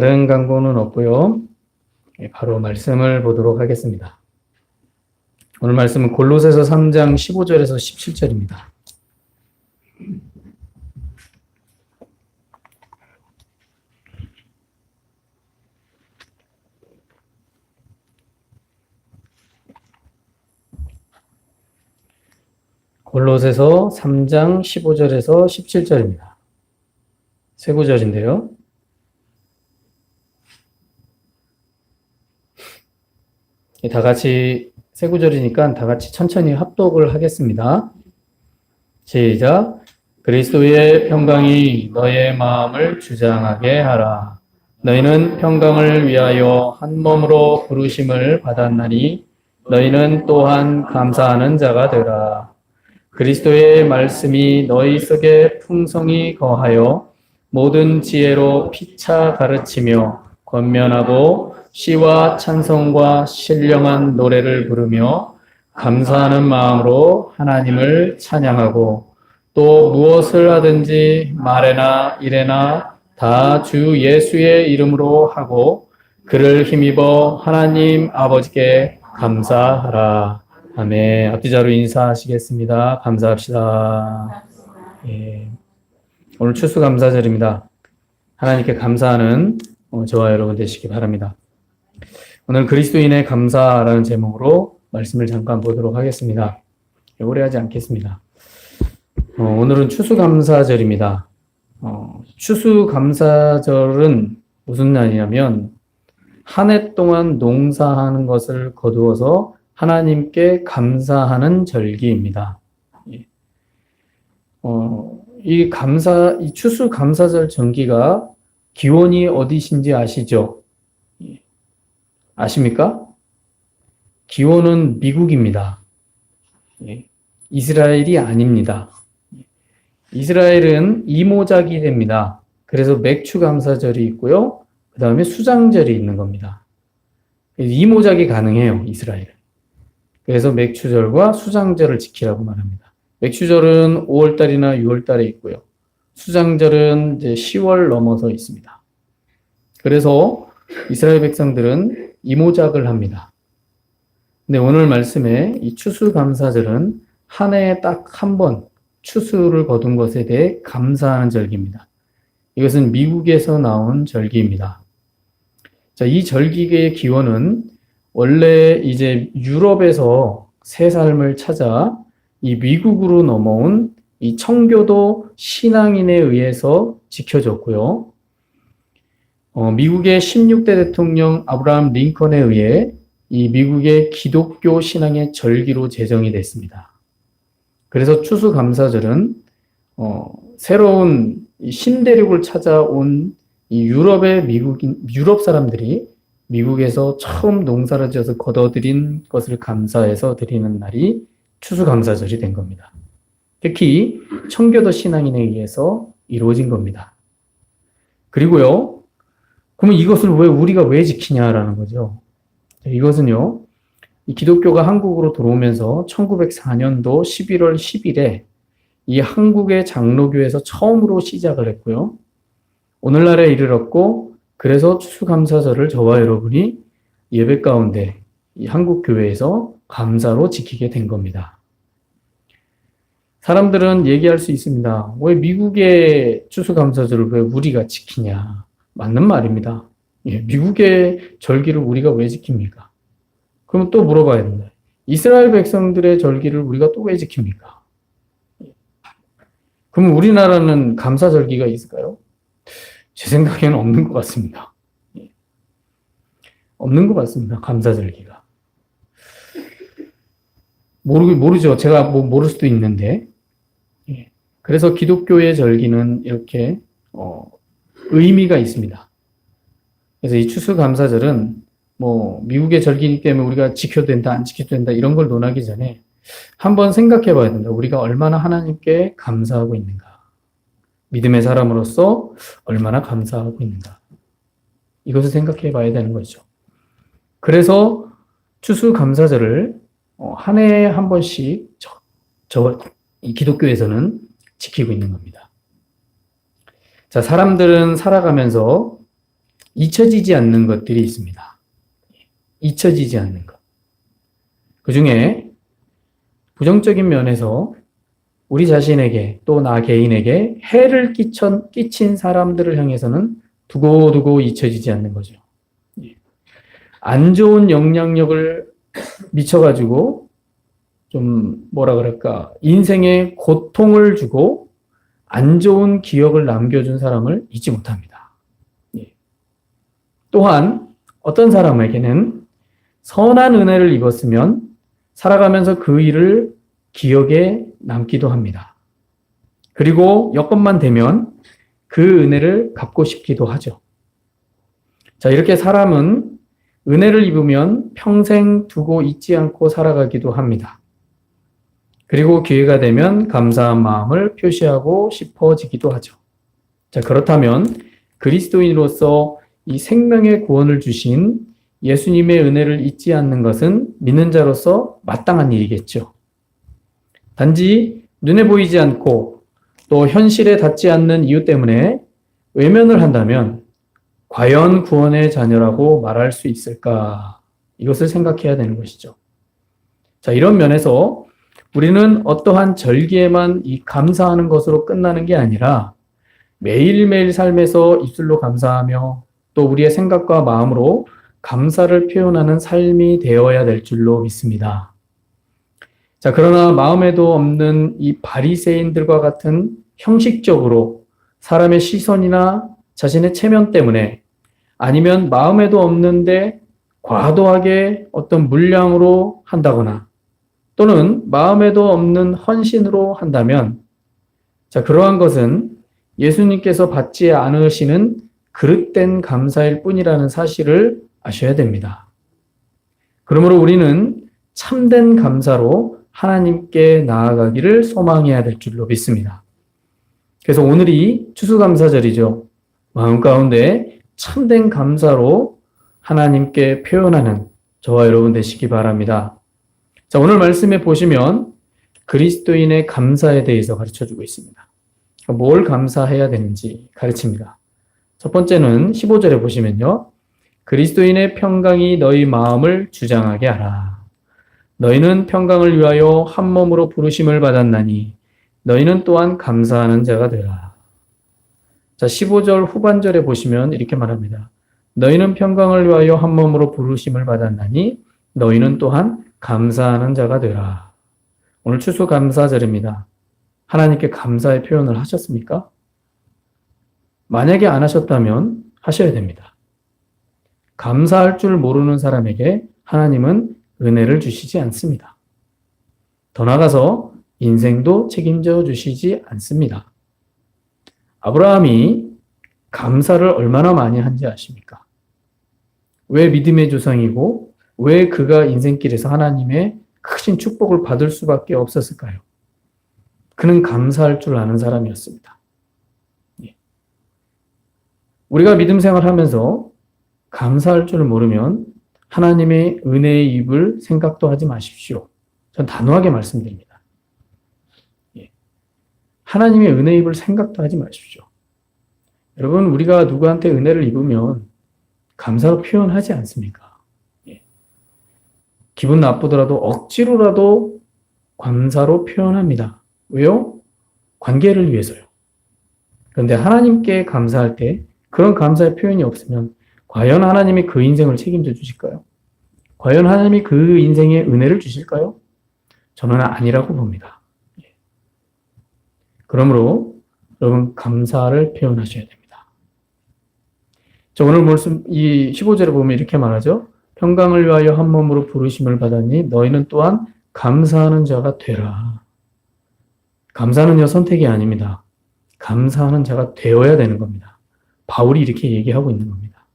다른 광고는 없고요. 바로 말씀을 보도록 하겠습니다. 오늘 말씀은 골로새서 3장 15절에서 17절입니다. 골로새서 3장 15절에서 17절입니다. 세 구절인데요. 다 같이 세 구절이니까 다 같이 천천히 합독을 하겠습니다. 시작. 그리스도의 평강이 너의 마음을 주장하게 하라. 너희는 평강을 위하여 한 몸으로 부르심을 받았나니 너희는 또한 감사하는 자가 되라. 그리스도의 말씀이 너희 속에 풍성히 거하여 모든 지혜로 피차 가르치며 권면하고 시와 찬송과 신령한 노래를 부르며 감사하는 마음으로 하나님을 찬양하고 또 무엇을 하든지 말에나 일에나 다 주 예수의 이름으로 하고 그를 힘입어 하나님 아버지께 감사하라. 아멘. 앞뒤자로 인사하시겠습니다. 감사합시다. 예. 오늘 추수감사절입니다. 하나님께 감사하는 저와 여러분 되시기 바랍니다. 오늘 그리스도인의 감사라는 제목으로 말씀을 잠깐 보도록 하겠습니다. 오래 하지 않겠습니다. 오늘은 추수감사절입니다. 추수감사절은 무슨 날이냐면 한 해 동안 농사하는 것을 거두어서 하나님께 감사하는 절기입니다. 이 추수감사절 절기가 기원이 어디신지 아시죠? 아십니까? 기원은 미국입니다. 이스라엘이 아닙니다. 이스라엘은 이모작이 됩니다. 그래서 맥추감사절이 있고요. 그 다음에 수장절이 있는 겁니다. 이모작이 가능해요, 이스라엘은. 그래서 맥추절과 수장절을 지키라고 말합니다. 맥추절은 5월달이나 6월달에 있고요. 수장절은 이제 10월 넘어서 있습니다. 그래서 이스라엘 백성들은 이모작을 합니다. 근데 오늘 말씀에 이 추수감사절은 한 해에 딱 한 번 추수를 거둔 것에 대해 감사하는 절기입니다. 이것은 미국에서 나온 절기입니다. 자, 이 절기의 기원은 원래 이제 유럽에서 새 삶을 찾아 이 미국으로 넘어온 이 청교도 신앙인에 의해서 지켜졌고요. 미국의 16대 대통령 아브라함 링컨에 의해 이 미국의 기독교 신앙의 절기로 제정이 됐습니다. 그래서 추수감사절은 새로운 신대륙을 찾아온 이 유럽 사람들이 미국에서 처음 농사를 지어서 거둬들인 것을 감사해서 드리는 날이 추수감사절이 된 겁니다. 특히 청교도 신앙인에 의해서 이루어진 겁니다. 그리고요, 그러면 이것을 우리가 왜 지키냐라는 거죠. 이것은요, 이 기독교가 한국으로 들어오면서 1904년도 11월 10일에 이 한국의 장로교에서 처음으로 시작을 했고요. 오늘날에 이르렀고, 그래서 추수감사절을 저와 여러분이 예배 가운데 이 한국 교회에서 감사로 지키게 된 겁니다. 사람들은 얘기할 수 있습니다. 왜 미국의 추수감사절을 왜 우리가 지키냐? 맞는 말입니다. 미국의 절기를 우리가 왜 지킵니까? 그럼 또 물어봐야 된다. 이스라엘 백성들의 절기를 우리가 또 왜 지킵니까? 그럼 우리나라는 감사절기가 있을까요? 제 생각에는 없는 것 같습니다. 없는 것 같습니다. 감사절기가. 모르죠. 제가 모를 수도 있는데. 그래서 기독교의 절기는 이렇게 의미가 있습니다. 그래서 이 추수감사절은 미국의 절기이기 때문에 우리가 지켜도 된다, 안 지켜도 된다 이런 걸 논하기 전에 한번 생각해 봐야 된다. 우리가 얼마나 하나님께 감사하고 있는가. 믿음의 사람으로서 얼마나 감사하고 있는가. 이것을 생각해 봐야 되는 거죠. 그래서 추수감사절을 한 해에 한 번씩 이 기독교에서는 지키고 있는 겁니다. 자, 사람들은 살아가면서 잊혀지지 않는 것들이 있습니다. 잊혀지지 않는 것. 그 중에 부정적인 면에서 우리 자신에게 또 나 개인에게 해를 끼친 사람들을 향해서는 두고두고 잊혀지지 않는 거죠. 안 좋은 영향력을 미쳐가지고 좀 뭐라 그럴까 인생에 고통을 주고 안 좋은 기억을 남겨준 사람을 잊지 못합니다. 또한 어떤 사람에게는 선한 은혜를 입었으면 살아가면서 그 일을 기억에 남기도 합니다. 그리고 여건만 되면 그 은혜를 갚고 싶기도 하죠. 자, 이렇게 사람은 은혜를 입으면 평생 두고 잊지 않고 살아가기도 합니다. 그리고 기회가 되면 감사한 마음을 표시하고 싶어지기도 하죠. 자, 그렇다면 그리스도인으로서 이 생명의 구원을 주신 예수님의 은혜를 잊지 않는 것은 믿는 자로서 마땅한 일이겠죠. 단지 눈에 보이지 않고 또 현실에 닿지 않는 이유 때문에 외면을 한다면 과연 구원의 자녀라고 말할 수 있을까? 이것을 생각해야 되는 것이죠. 자, 이런 면에서 우리는 어떠한 절기에만 이 감사하는 것으로 끝나는 게 아니라 매일매일 삶에서 입술로 감사하며 또 우리의 생각과 마음으로 감사를 표현하는 삶이 되어야 될 줄로 믿습니다. 자, 그러나 마음에도 없는 이 바리새인들과 같은 형식적으로 사람의 시선이나 자신의 체면 때문에 아니면 마음에도 없는데 과도하게 어떤 물량으로 한다거나 또는 마음에도 없는 헌신으로 한다면 자, 그러한 것은 예수님께서 받지 않으시는 그릇된 감사일 뿐이라는 사실을 아셔야 됩니다. 그러므로 우리는 참된 감사로 하나님께 나아가기를 소망해야 될 줄로 믿습니다. 그래서 오늘이 추수감사절이죠. 마음 가운데 참된 감사로 하나님께 표현하는 저와 여러분 되시기 바랍니다. 자, 오늘 말씀에 보시면 그리스도인의 감사에 대해서 가르쳐주고 있습니다. 뭘 감사해야 되는지 가르칩니다. 첫 번째는 15절에 보시면요. 그리스도인의 평강이 너희 마음을 주장하게 하라. 너희는 평강을 위하여 한 몸으로 부르심을 받았나니 너희는 또한 감사하는 자가 되라. 자, 15절 후반절에 보시면 이렇게 말합니다. 너희는 평강을 위하여 한 몸으로 부르심을 받았나니 너희는 또한 감사하는 자가 되라. 오늘 추수감사절입니다. 하나님께 감사의 표현을 하셨습니까? 만약에 안 하셨다면 하셔야 됩니다. 감사할 줄 모르는 사람에게 하나님은 은혜를 주시지 않습니다. 더 나아가서 인생도 책임져 주시지 않습니다. 아브라함이 감사를 얼마나 많이 한지 아십니까? 왜 믿음의 조상이고 왜 그가 인생길에서 하나님의 크신 축복을 받을 수밖에 없었을까요? 그는 감사할 줄 아는 사람이었습니다. 우리가 믿음 생활하면서 감사할 줄을 모르면 하나님의 은혜의 입을 생각도 하지 마십시오. 전 단호하게 말씀드립니다. 하나님의 은혜의 입을 생각도 하지 마십시오. 여러분, 우리가 누구한테 은혜를 입으면 감사로 표현하지 않습니까? 기분 나쁘더라도 억지로라도 감사로 표현합니다. 왜요? 관계를 위해서요. 그런데 하나님께 감사할 때 그런 감사의 표현이 없으면 과연 하나님이 그 인생을 책임져 주실까요? 과연 하나님이 그 인생에 은혜를 주실까요? 저는 아니라고 봅니다. 그러므로 여러분 감사를 표현하셔야 됩니다. 자, 오늘 말씀 이 15절에 보면 이렇게 말하죠. 평강을 위하여 한 몸으로 부르심을 받았니 너희는 또한 감사하는 자가 되라. 감사는요 선택이 아닙니다. 감사하는 자가 되어야 되는 겁니다. 바울이 이렇게 얘기하고 있는 겁니다.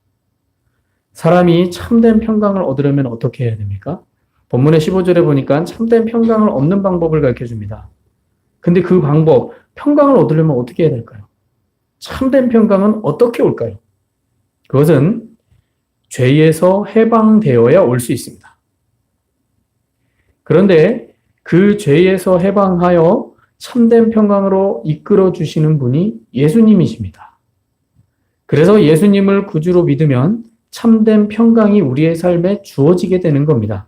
사람이 참된 평강을 얻으려면 어떻게 해야 됩니까? 본문의 15절에 보니까 참된 평강을 얻는 방법을 가르쳐줍니다. 근데 그 방법, 평강을 얻으려면 어떻게 해야 될까요? 참된 평강은 어떻게 올까요? 그것은 죄에서 해방되어야 올 수 있습니다. 그런데 그 죄에서 해방하여 참된 평강으로 이끌어 주시는 분이 예수님이십니다. 그래서 예수님을 구주로 믿으면 참된 평강이 우리의 삶에 주어지게 되는 겁니다.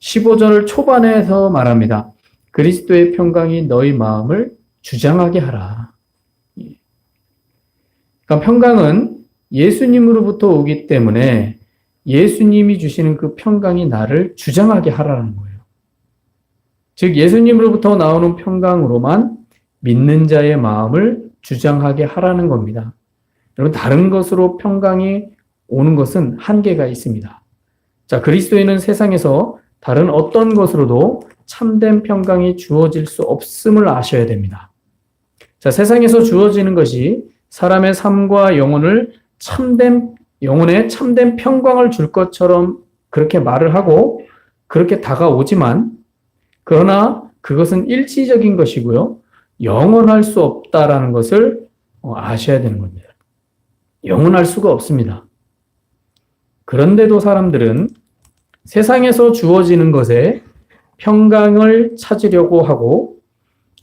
15절 초반에서 말합니다. 그리스도의 평강이 너희 마음을 주장하게 하라. 그러니까 평강은 예수님으로부터 오기 때문에 예수님이 주시는 그 평강이 나를 주장하게 하라는 거예요. 즉 예수님으로부터 나오는 평강으로만 믿는 자의 마음을 주장하게 하라는 겁니다. 여러분, 다른 것으로 평강이 오는 것은 한계가 있습니다. 자, 그리스도인은 세상에서 다른 어떤 것으로도 참된 평강이 주어질 수 없음을 아셔야 됩니다. 자, 세상에서 주어지는 것이 사람의 삶과 영혼에 참된 평강을 줄 것처럼 그렇게 말을 하고 그렇게 다가오지만, 그러나 그것은 일시적인 것이고요. 영원할 수 없다라는 것을 아셔야 되는 겁니다. 영원할 수가 없습니다. 그런데도 사람들은 세상에서 주어지는 것에 평강을 찾으려고 하고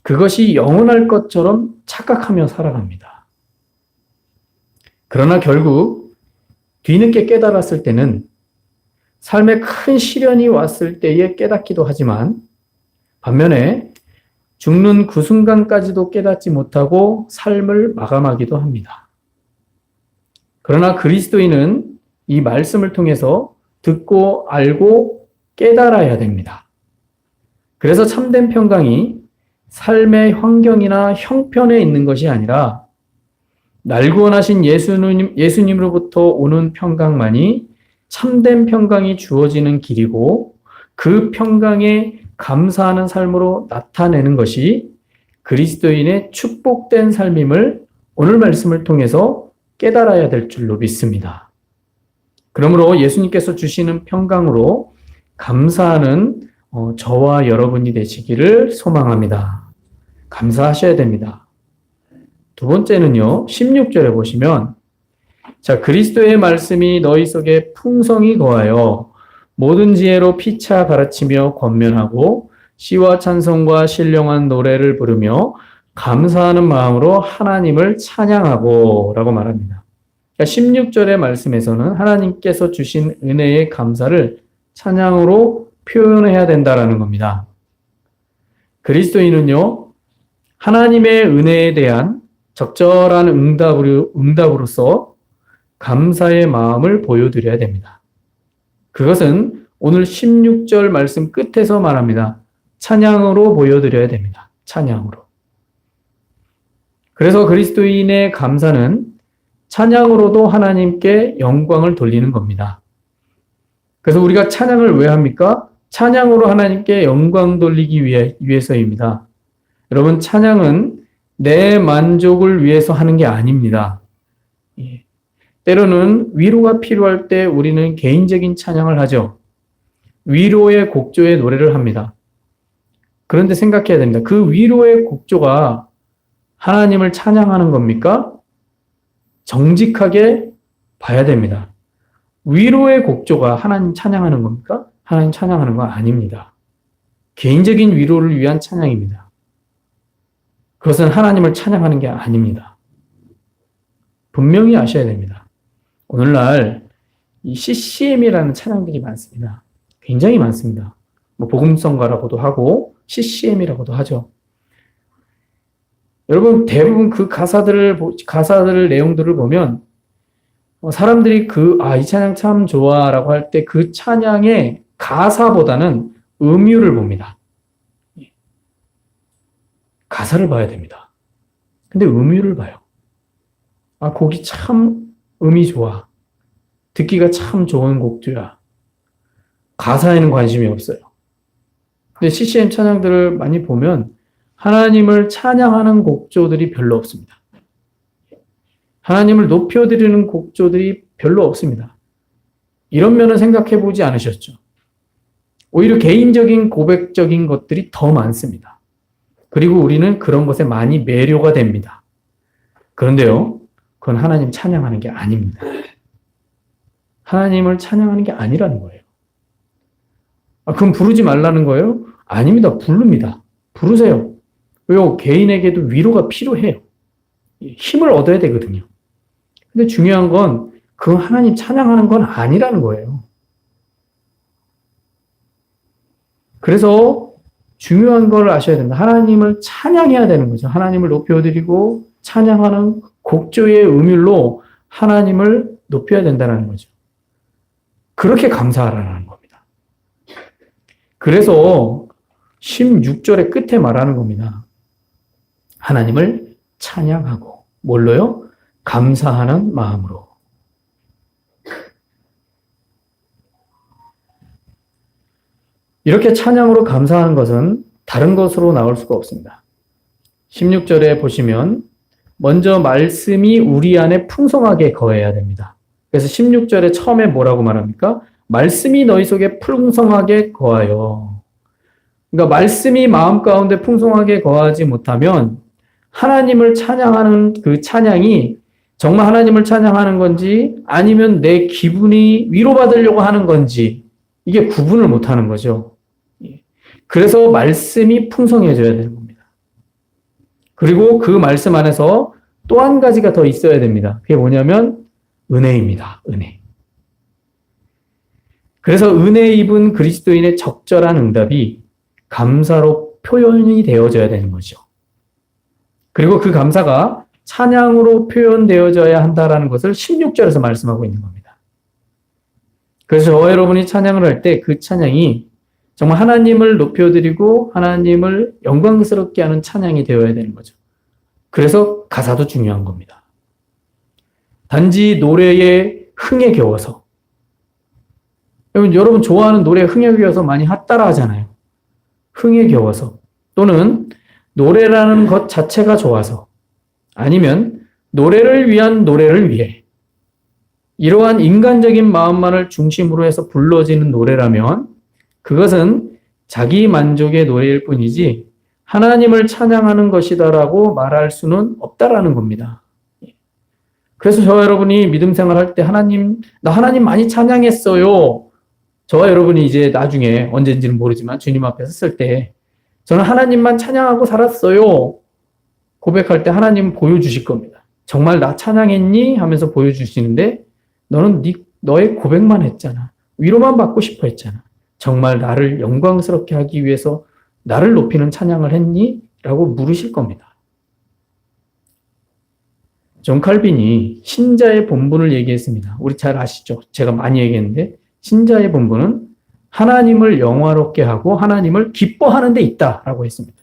그것이 영원할 것처럼 착각하며 살아갑니다. 그러나 결국 뒤늦게 깨달았을 때는 삶에 큰 시련이 왔을 때에 깨닫기도 하지만, 반면에 죽는 그 순간까지도 깨닫지 못하고 삶을 마감하기도 합니다. 그러나 그리스도인은 이 말씀을 통해서 듣고 알고 깨달아야 됩니다. 그래서 참된 평강이 삶의 환경이나 형편에 있는 것이 아니라 날 구원하신 예수님으로부터 오는 평강만이 참된 평강이 주어지는 길이고, 그 평강에 감사하는 삶으로 나타내는 것이 그리스도인의 축복된 삶임을 오늘 말씀을 통해서 깨달아야 될 줄로 믿습니다. 그러므로 예수님께서 주시는 평강으로 감사하는 저와 여러분이 되시기를 소망합니다. 감사하셔야 됩니다. 두 번째는요, 16절에 보시면, 자, 그리스도의 말씀이 너희 속에 풍성히 거하여 모든 지혜로 피차 가르치며 권면하고 시와 찬송과 신령한 노래를 부르며 감사하는 마음으로 하나님을 찬양하고 라고 말합니다. 그러니까 16절의 말씀에서는 하나님께서 주신 은혜의 감사를 찬양으로 표현해야 된다라는 겁니다. 그리스도인은요, 하나님의 은혜에 대한 적절한 응답으로서 감사의 마음을 보여드려야 됩니다. 그것은 오늘 16절 말씀 끝에서 말합니다. 찬양으로 보여드려야 됩니다. 찬양으로. 그래서 그리스도인의 감사는 찬양으로도 하나님께 영광을 돌리는 겁니다. 그래서 우리가 찬양을 왜 합니까? 찬양으로 하나님께 영광 돌리기 위해서입니다. 여러분, 찬양은 내 만족을 위해서 하는 게 아닙니다. 때로는 위로가 필요할 때 우리는 개인적인 찬양을 하죠. 위로의 곡조의 노래를 합니다. 그런데 생각해야 됩니다. 그 위로의 곡조가 하나님을 찬양하는 겁니까? 정직하게 봐야 됩니다. 위로의 곡조가 하나님 찬양하는 겁니까? 하나님 찬양하는 건 아닙니다. 개인적인 위로를 위한 찬양입니다. 그것은 하나님을 찬양하는 게 아닙니다. 분명히 아셔야 됩니다. 오늘날 이 CCM이라는 찬양들이 많습니다. 굉장히 많습니다. 복음성가라고도 하고 CCM이라고도 하죠. 여러분, 대부분 그 가사들 내용들을 보면 사람들이 이 찬양 참 좋아라고 할 때 그 찬양의 가사보다는 음유를 봅니다. 가사를 봐야 됩니다. 근데 음유를 봐요. 곡이 참 음이 좋아. 듣기가 참 좋은 곡조야. 가사에는 관심이 없어요. 근데 CCM 찬양들을 많이 보면 하나님을 찬양하는 곡조들이 별로 없습니다. 하나님을 높여드리는 곡조들이 별로 없습니다. 이런 면은 생각해 보지 않으셨죠? 오히려 개인적인 고백적인 것들이 더 많습니다. 그리고 우리는 그런 것에 많이 매료가 됩니다. 그런데요, 그건 하나님 찬양하는 게 아닙니다. 하나님을 찬양하는 게 아니라는 거예요. 그럼 부르지 말라는 거예요? 아닙니다. 부릅니다. 부르세요. 왜요? 개인에게도 위로가 필요해요. 힘을 얻어야 되거든요. 근데 중요한 건 그 하나님 찬양하는 건 아니라는 거예요. 그래서 중요한 걸 아셔야 됩니다. 하나님을 찬양해야 되는 거죠. 하나님을 높여드리고 찬양하는 곡조의 음율로 하나님을 높여야 된다는 거죠. 그렇게 감사하라는 겁니다. 그래서 16절의 끝에 말하는 겁니다. 하나님을 찬양하고 뭘로요? 감사하는 마음으로. 이렇게 찬양으로 감사하는 것은 다른 것으로 나올 수가 없습니다. 16절에 보시면 먼저 말씀이 우리 안에 풍성하게 거해야 됩니다. 그래서 16절에 처음에 뭐라고 말합니까? 말씀이 너희 속에 풍성하게 거하여. 그러니까 말씀이 마음 가운데 풍성하게 거하지 못하면 하나님을 찬양하는 그 찬양이 정말 하나님을 찬양하는 건지 아니면 내 기분이 위로받으려고 하는 건지 이게 구분을 못하는 거죠. 그래서 말씀이 풍성해져야 되는 겁니다. 그리고 그 말씀 안에서 또 한 가지가 더 있어야 됩니다. 그게 뭐냐면 은혜입니다. 은혜. 그래서 은혜 입은 그리스도인의 적절한 응답이 감사로 표현이 되어져야 되는 거죠. 그리고 그 감사가 찬양으로 표현되어져야 한다는 것을 16절에서 말씀하고 있는 겁니다. 그래서 저와 여러분이 찬양을 할 때 그 찬양이 정말 하나님을 높여드리고 하나님을 영광스럽게 하는 찬양이 되어야 되는 거죠. 그래서 가사도 중요한 겁니다. 단지 노래의 흥에 겨워서 여러분 좋아하는 노래 흥에 겨워서 많이 따라 하잖아요. 흥에 겨워서 또는 노래라는 것 자체가 좋아서 아니면 노래를 위한 노래를 위해 이러한 인간적인 마음만을 중심으로 해서 불러지는 노래라면 그것은 자기 만족의 노래일 뿐이지 하나님을 찬양하는 것이다라고 말할 수는 없다라는 겁니다. 그래서 저와 여러분이 믿음 생활할 때 나 하나님 많이 찬양했어요. 저와 여러분이 이제 나중에 언젠지는 모르지만 주님 앞에 섰을 때 저는 하나님만 찬양하고 살았어요. 고백할 때 하나님 보여주실 겁니다. 정말 나 찬양했니? 하면서 보여주시는데 너는 너의 고백만 했잖아. 위로만 받고 싶어 했잖아. 정말 나를 영광스럽게 하기 위해서 나를 높이는 찬양을 했니? 라고 물으실 겁니다. 존 칼빈이 신자의 본분을 얘기했습니다. 우리 잘 아시죠? 제가 많이 얘기했는데 신자의 본분은 하나님을 영화롭게 하고 하나님을 기뻐하는 데 있다라고 했습니다.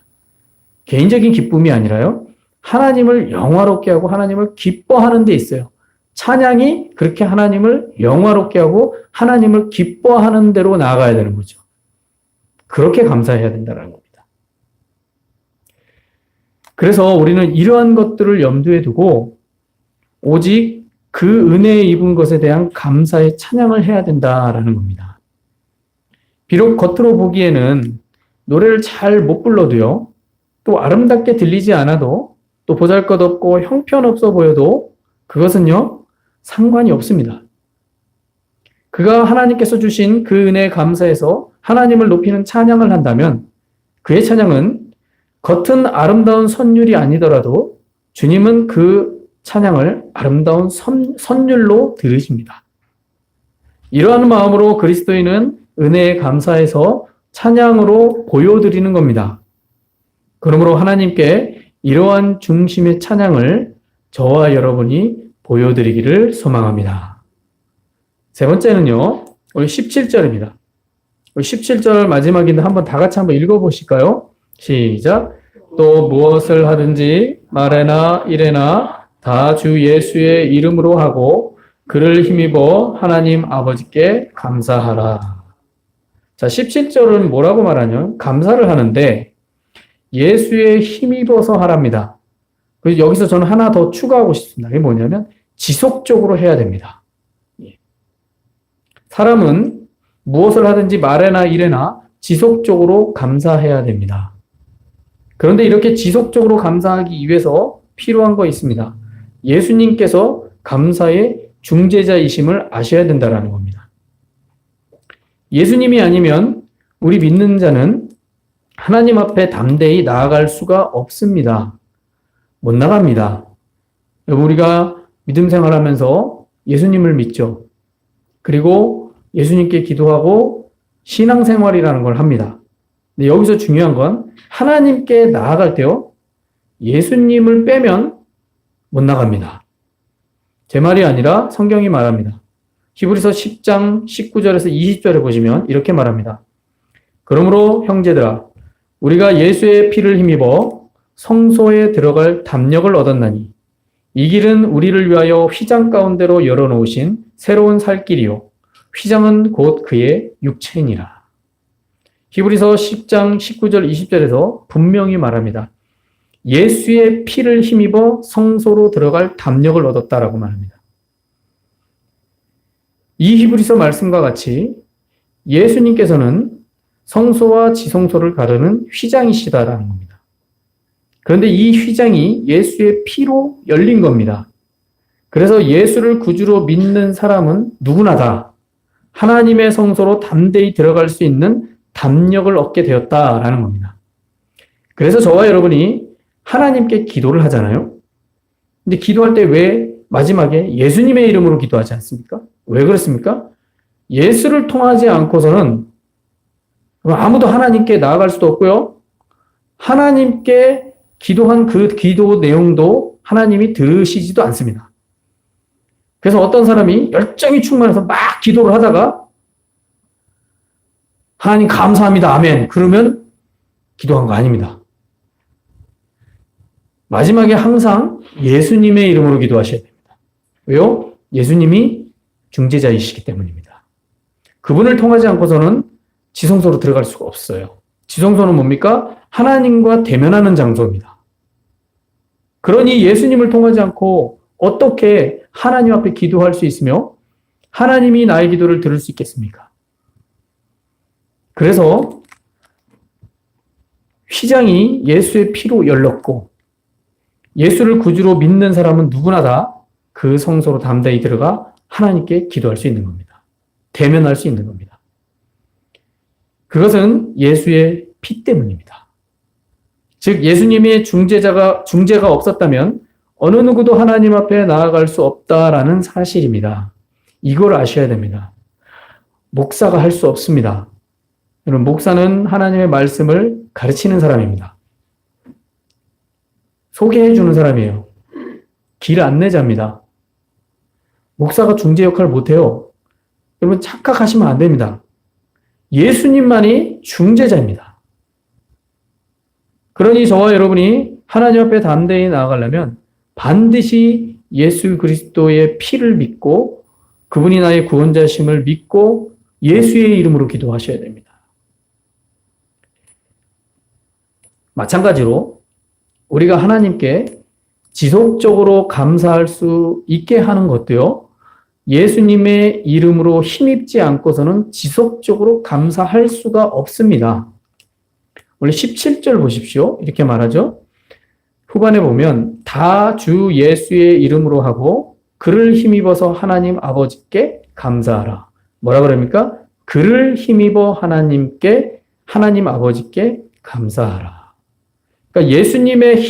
개인적인 기쁨이 아니라요. 하나님을 영화롭게 하고 하나님을 기뻐하는 데 있어요. 찬양이 그렇게 하나님을 영화롭게 하고 하나님을 기뻐하는 대로 나아가야 되는 거죠. 그렇게 감사해야 된다는 겁니다. 그래서 우리는 이러한 것들을 염두에 두고 오직 그 은혜에 입은 것에 대한 감사의 찬양을 해야 된다라는 겁니다. 비록 겉으로 보기에는 노래를 잘 못 불러도요, 또 아름답게 들리지 않아도, 또 보잘것없고 형편없어 보여도 그것은요, 상관이 없습니다. 그가 하나님께서 주신 그 은혜에 감사해서 하나님을 높이는 찬양을 한다면 그의 찬양은 겉은 아름다운 선율이 아니더라도 주님은 그 찬양을 아름다운 선율로 들으십니다. 이러한 마음으로 그리스도인은 은혜에 감사해서 찬양으로 보여드리는 겁니다. 그러므로 하나님께 이러한 중심의 찬양을 저와 여러분이 보여드리기를 소망합니다. 세 번째는요, 우리 17절입니다. 우리 17절 마지막인데 한번 다 같이 한번 읽어보실까요? 시작. 또 무엇을 하든지 말에나 이래나 다 주 예수의 이름으로 하고 그를 힘입어 하나님 아버지께 감사하라. 자, 17절은 뭐라고 말하냐면 감사를 하는데 예수의 힘입어서 하랍니다. 그래서 여기서 저는 하나 더 추가하고 싶습니다. 그게 뭐냐면 지속적으로 해야 됩니다. 사람은 무엇을 하든지 말에나 이래나 지속적으로 감사해야 됩니다. 그런데 이렇게 지속적으로 감사하기 위해서 필요한 거 있습니다. 예수님께서 감사의 중재자이심을 아셔야 된다는 겁니다. 예수님이 아니면 우리 믿는 자는 하나님 앞에 담대히 나아갈 수가 없습니다. 못 나갑니다. 우리가 믿음 생활하면서 예수님을 믿죠. 그리고 예수님께 기도하고 신앙생활이라는 걸 합니다. 근데 여기서 중요한 건 하나님께 나아갈 때요. 예수님을 빼면 못 나갑니다. 제 말이 아니라 성경이 말합니다. 히브리서 10장 19절에서 20절에 보시면 이렇게 말합니다. 그러므로 형제들아 우리가 예수의 피를 힘입어 성소에 들어갈 담력을 얻었나니 이 길은 우리를 위하여 휘장 가운데로 열어놓으신 새로운 살 길이요 휘장은 곧 그의 육체니라. 히브리서 10장 19절 20절에서 분명히 말합니다. 예수의 피를 힘입어 성소로 들어갈 담력을 얻었다라고 말합니다. 이 히브리서 말씀과 같이 예수님께서는 성소와 지성소를 가르는 휘장이시다라는 겁니다. 그런데 이 휘장이 예수의 피로 열린 겁니다. 그래서 예수를 구주로 믿는 사람은 누구나 다 하나님의 성소로 담대히 들어갈 수 있는 담력을 얻게 되었다라는 겁니다. 그래서 저와 여러분이 하나님께 기도를 하잖아요. 근데 기도할 때 왜 마지막에 예수님의 이름으로 기도하지 않습니까? 왜 그렇습니까? 예수를 통하지 않고서는 아무도 하나님께 나아갈 수도 없고요. 하나님께 기도한 그 기도 내용도 하나님이 들으시지도 않습니다. 그래서 어떤 사람이 열정이 충만해서 막 기도를 하다가 하나님 감사합니다. 아멘. 그러면 기도한 거 아닙니다. 마지막에 항상 예수님의 이름으로 기도하셔야 됩니다. 왜요? 예수님이 중재자이시기 때문입니다. 그분을 통하지 않고서는 지성소로 들어갈 수가 없어요. 지성소는 뭡니까? 하나님과 대면하는 장소입니다. 그러니 예수님을 통하지 않고 어떻게 하나님 앞에 기도할 수 있으며 하나님이 나의 기도를 들을 수 있겠습니까? 그래서 휘장이 예수의 피로 열렸고 예수를 구주로 믿는 사람은 누구나 다 그 성소로 담대히 들어가 하나님께 기도할 수 있는 겁니다. 대면할 수 있는 겁니다. 그것은 예수의 피 때문입니다. 즉 예수님의 중재가 없었다면 어느 누구도 하나님 앞에 나아갈 수 없다라는 사실입니다. 이걸 아셔야 됩니다. 목사가 할 수 없습니다. 여러분, 목사는 하나님의 말씀을 가르치는 사람입니다. 소개해 주는 사람이에요. 길 안내자입니다. 목사가 중재 역할을 못해요. 여러분 착각하시면 안 됩니다. 예수님만이 중재자입니다. 그러니 저와 여러분이 하나님 앞에 담대히 나아가려면 반드시 예수 그리스도의 피를 믿고 그분이 나의 구원자심을 믿고 예수의 이름으로 기도하셔야 됩니다. 마찬가지로 우리가 하나님께 지속적으로 감사할 수 있게 하는 것도요. 예수님의 이름으로 힘입지 않고서는 지속적으로 감사할 수가 없습니다. 원래 17절 보십시오. 이렇게 말하죠. 후반에 보면 다 주 예수의 이름으로 하고 그를 힘입어서 하나님 아버지께 감사하라. 뭐라 그럽니까? 그를 힘입어 하나님 아버지께 감사하라. 그러니까 예수님의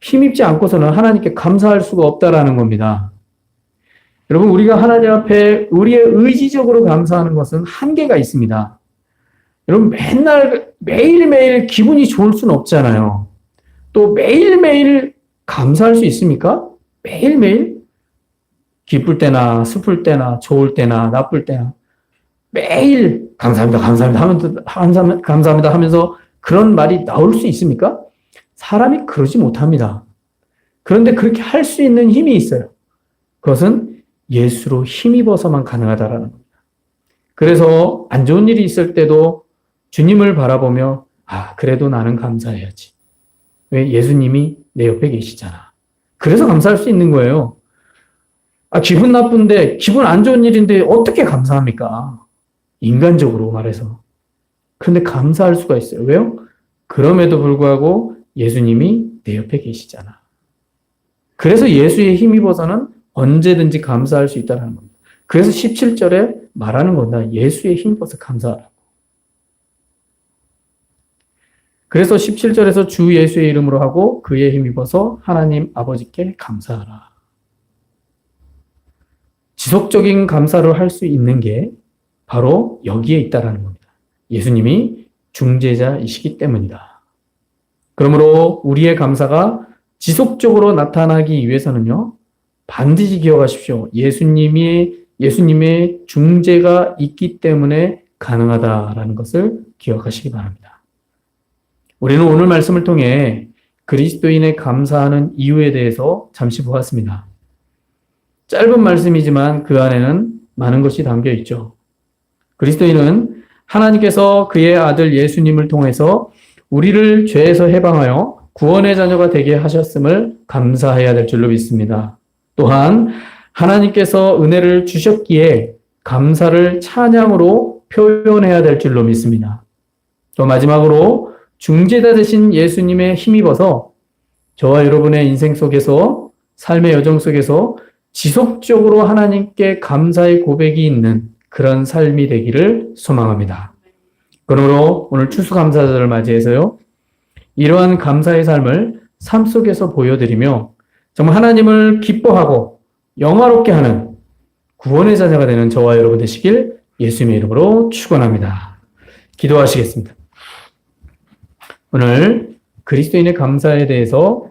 힘입지 않고서는 하나님께 감사할 수가 없다라는 겁니다. 여러분, 우리가 하나님 앞에 우리의 의지적으로 감사하는 것은 한계가 있습니다. 여러분, 매일매일 기분이 좋을 수는 없잖아요. 또 매일매일 감사할 수 있습니까? 매일매일? 기쁠 때나, 슬플 때나, 좋을 때나, 나쁠 때나, 매일 감사합니다 하면서 그런 말이 나올 수 있습니까? 사람이 그러지 못합니다. 그런데 그렇게 할 수 있는 힘이 있어요. 그것은 예수로 힘입어서만 가능하다라는 겁니다. 그래서 안 좋은 일이 있을 때도 주님을 바라보며 그래도 나는 감사해야지. 왜? 예수님이 내 옆에 계시잖아. 그래서 감사할 수 있는 거예요. 기분 나쁜데, 기분 안 좋은 일인데 어떻게 감사합니까? 인간적으로 말해서. 그런데 감사할 수가 있어요. 왜요? 그럼에도 불구하고 예수님이 내 옆에 계시잖아. 그래서 예수의 힘입어서는 언제든지 감사할 수 있다는 겁니다. 그래서 17절에 말하는 겁니다. 예수의 힘입어서 감사하라고. 그래서 17절에서 주 예수의 이름으로 하고 그의 힘입어서 하나님 아버지께 감사하라. 지속적인 감사를 할 수 있는 게 바로 여기에 있다라는 겁니다. 예수님이 중재자이시기 때문이다. 그러므로 우리의 감사가 지속적으로 나타나기 위해서는요, 반드시 기억하십시오. 예수님의 중재가 있기 때문에 가능하다라는 것을 기억하시기 바랍니다. 우리는 오늘 말씀을 통해 그리스도인의 감사하는 이유에 대해서 잠시 보았습니다. 짧은 말씀이지만 그 안에는 많은 것이 담겨 있죠. 그리스도인은 하나님께서 그의 아들 예수님을 통해서 우리를 죄에서 해방하여 구원의 자녀가 되게 하셨음을 감사해야 될 줄로 믿습니다. 또한 하나님께서 은혜를 주셨기에 감사를 찬양으로 표현해야 될 줄로 믿습니다. 또 마지막으로 중재자 되신 예수님에 힘입어서 저와 여러분의 인생 속에서, 삶의 여정 속에서 지속적으로 하나님께 감사의 고백이 있는 그런 삶이 되기를 소망합니다. 그러므로 오늘 추수감사절을 맞이해서요, 이러한 감사의 삶을 삶 속에서 보여드리며 정말 하나님을 기뻐하고 영화롭게 하는 구원의 자녀가 되는 저와 여러분 되시길 예수님의 이름으로 축원합니다. 기도하시겠습니다. 오늘 그리스도인의 감사에 대해서